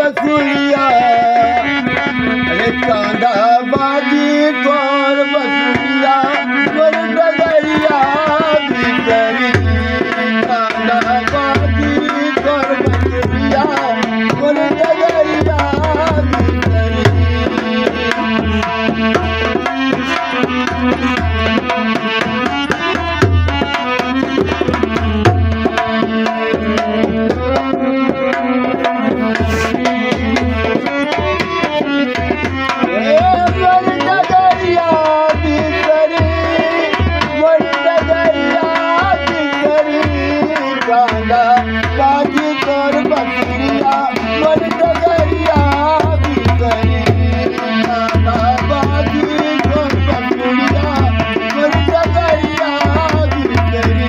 बसुरिया अरे कांदा बाजी तोर बसुरिया तोर डगरिया भीतरी कांदा बाजी तोर बसुरिया तोर डगरिया भीतरी बाजी तोर बसुरिया तोर डगरिया भीतरी कांदा बाजी तोर बसुरिया तोर डगरिया भीतरी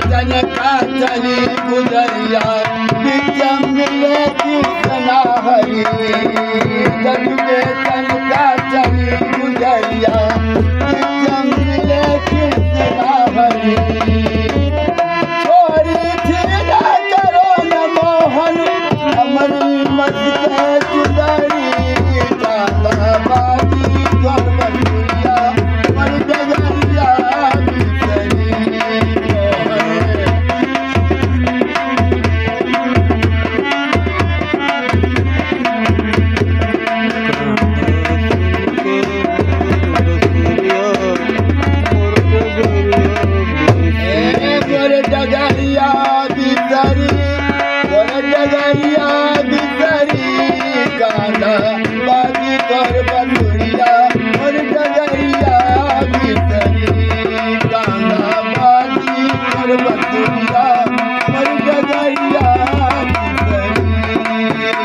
चली गुजरिया नित्यम मिले कृष्णा हरि जग बेतन का चली गुजरिया नित्यम मिले कृष्णा हरि छोरी थी ना करो न मोहन अमरी मत के चुदरी कांदा बाजी तोर बसुरिया तोर डगरिया भीतरी डगरिया भीतरी तोर डगरिया भीतरी कांदा बाजी तोर बसुरिया तोर डगरिया भीतरी कांदा बाजी तोर बसुरिया तोर डगरिया भीतरी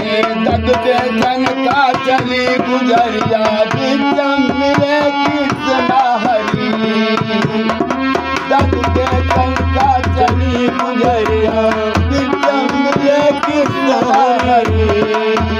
बेतन का चली गुजरिया नित्यम मिले कृष्णा हरि जग बेतन का चली गुजरिया नित्यम मिले कृष्णा हरि